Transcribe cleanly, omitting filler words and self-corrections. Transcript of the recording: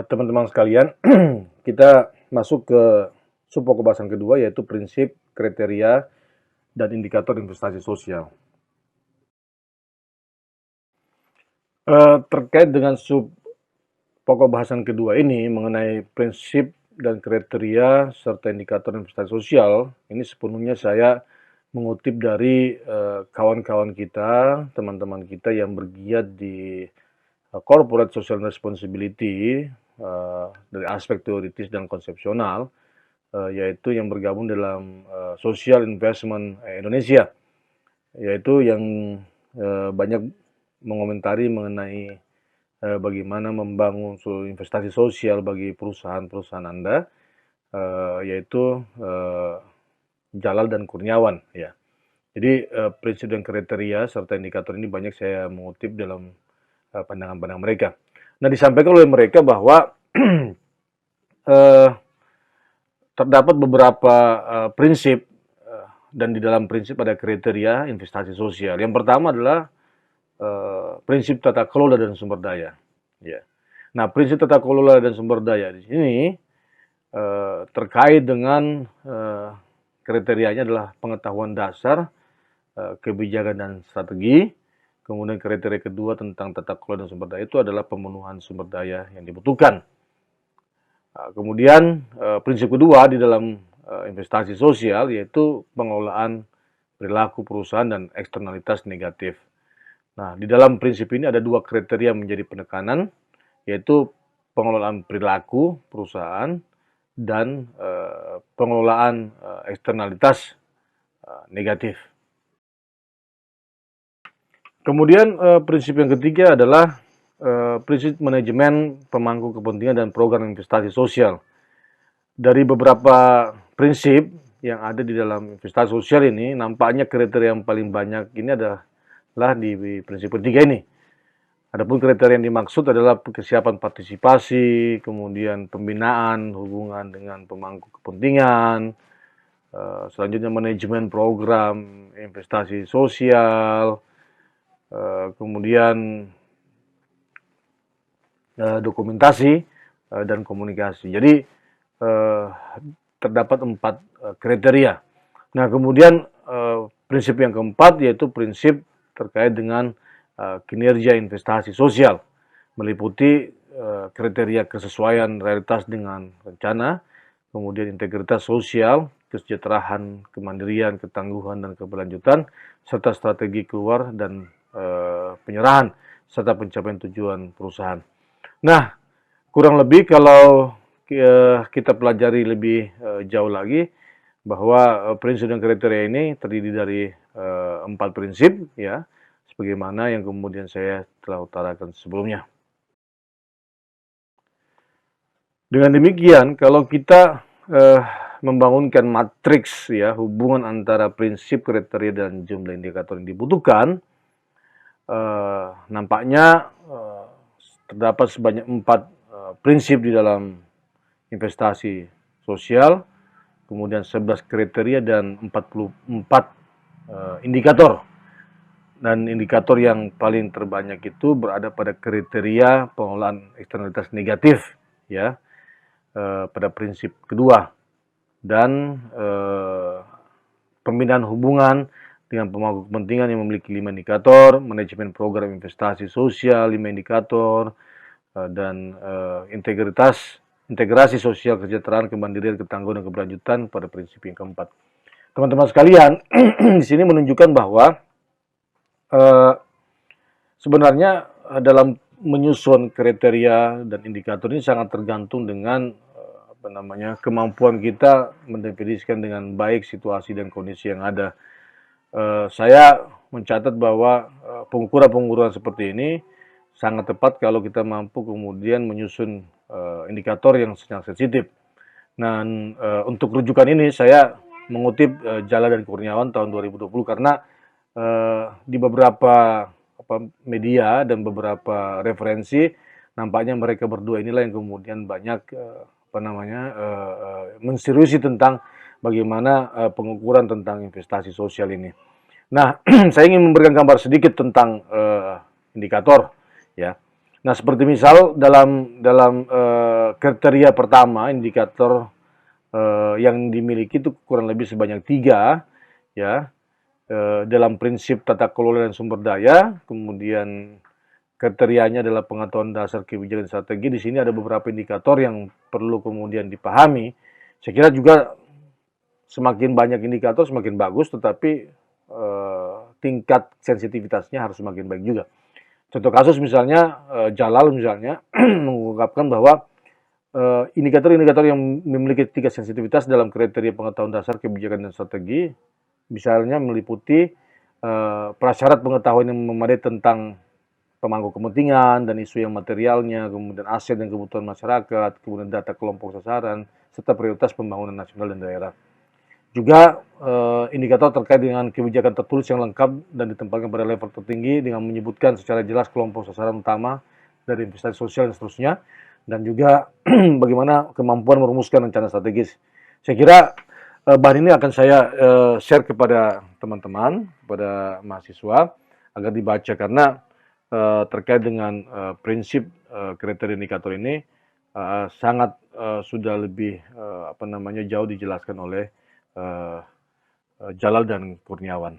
Teman-teman sekalian, kita masuk ke sub-pokok bahasan kedua, yaitu prinsip, kriteria, dan indikator investasi sosial. Terkait dengan sub-pokok bahasan kedua ini mengenai prinsip dan kriteria serta indikator investasi sosial, ini sepenuhnya saya mengutip dari kawan-kawan kita, teman-teman kita yang bergiat di corporate social responsibility dari aspek teoritis dan konsepsional, yaitu yang bergabung dalam Social Investment Indonesia, yaitu yang banyak mengomentari mengenai bagaimana membangun investasi sosial bagi perusahaan-perusahaan Anda, yaitu Jalal dan Kurniawan, ya. Jadi prinsip dan kriteria serta indikator ini banyak saya mengutip dalam pandangan-pandangan mereka. Nah, disampaikan oleh mereka bahwa terdapat beberapa prinsip dan di dalam prinsip ada kriteria investasi sosial. Yang pertama adalah prinsip tata kelola dan sumber daya. Ya. Nah, prinsip tata kelola dan sumber daya di sini terkait dengan kriterianya adalah pengetahuan dasar, kebijakan dan strategi. Kemudian kriteria kedua tentang tata kelola dan sumber daya itu adalah pemenuhan sumber daya yang dibutuhkan. Kemudian prinsip kedua di dalam investasi sosial yaitu pengelolaan perilaku perusahaan dan eksternalitas negatif. Nah, di dalam prinsip ini ada dua kriteria menjadi penekanan, yaitu pengelolaan perilaku perusahaan dan pengelolaan eksternalitas negatif. Kemudian prinsip yang ketiga adalah prinsip manajemen pemangku kepentingan dan program investasi sosial. Dari beberapa prinsip yang ada di dalam investasi sosial ini, nampaknya kriteria yang paling banyak ini adalah di prinsip ketiga ini. Adapun kriteria yang dimaksud adalah kesiapan partisipasi, kemudian pembinaan hubungan dengan pemangku kepentingan, selanjutnya manajemen program investasi sosial, kemudian dokumentasi dan komunikasi. Jadi terdapat 4 kriteria. Nah, kemudian prinsip yang keempat yaitu prinsip terkait dengan kinerja investasi sosial, meliputi kriteria kesesuaian realitas dengan rencana, kemudian integritas sosial, kesejahteraan, kemandirian, ketangguhan, dan keberlanjutan, serta strategi keluar dan penyerahan, serta pencapaian tujuan perusahaan. Nah, kurang lebih kalau kita pelajari lebih jauh lagi, bahwa prinsip dan kriteria ini terdiri dari 4 prinsip, ya, sebagaimana yang kemudian saya telah utarakan sebelumnya. Dengan demikian, kalau kita membangunkan matriks, ya, hubungan antara prinsip, kriteria, dan jumlah indikator yang dibutuhkan, nampaknya terdapat sebanyak 4 prinsip di dalam investasi sosial, kemudian 11 kriteria dan 44 indikator. Dan indikator yang paling terbanyak itu berada pada kriteria pengelolaan eksternalitas negatif, ya, pada prinsip kedua, dan pembinaan hubungan dengan pemangku kepentingan yang memiliki 5 indikator, manajemen program investasi sosial 5 indikator, dan integrasi sosial, kesejahteraan, kemandirian, ketangguhan, dan keberlanjutan pada prinsip yang keempat. Teman-teman sekalian, di sini menunjukkan bahwa sebenarnya dalam menyusun kriteria dan indikator ini sangat tergantung dengan kemampuan kita mendefinisikan dengan baik situasi dan kondisi yang ada. Saya mencatat bahwa pengukuran-pengukuran seperti ini sangat tepat kalau kita mampu kemudian menyusun indikator yang sangat sensitif. Nah, untuk rujukan ini saya mengutip Jalal dan Kurniawan tahun 2020 karena di beberapa media dan beberapa referensi nampaknya mereka berdua inilah yang kemudian banyak menseriusi tentang bagaimana pengukuran tentang investasi sosial ini. Nah, saya ingin memberikan gambar sedikit tentang indikator, ya. Nah, seperti misal dalam kriteria pertama, indikator yang dimiliki itu kurang lebih sebanyak 3, ya, dalam prinsip tata kelola dan sumber daya, kemudian kriterianya adalah pengetahuan dasar kebijakan strategi. Di sini ada beberapa indikator yang perlu kemudian dipahami. Saya kira juga semakin banyak indikator semakin bagus, tetapi tingkat sensitivitasnya harus semakin baik juga. Contoh kasus misalnya Jalal misalnya mengungkapkan bahwa indikator-indikator yang memiliki tingkat sensitivitas dalam kriteria pengetahuan dasar kebijakan dan strategi, misalnya meliputi prasyarat pengetahuan yang memadai tentang pemangku kepentingan dan isu yang materialnya, kemudian aset dan kebutuhan masyarakat, kemudian data kelompok sasaran, serta prioritas pembangunan nasional dan daerah. Juga indikator terkait dengan kebijakan tertulis yang lengkap dan ditempatkan pada level tertinggi dengan menyebutkan secara jelas kelompok sasaran utama dari investasi sosial dan seterusnya, dan juga bagaimana kemampuan merumuskan rencana strategis. Saya kira bahan ini akan saya share kepada teman-teman, kepada mahasiswa agar dibaca, karena terkait dengan prinsip kriteria indikator ini sangat sudah lebih jauh dijelaskan oleh Jalal dan Kurniawan.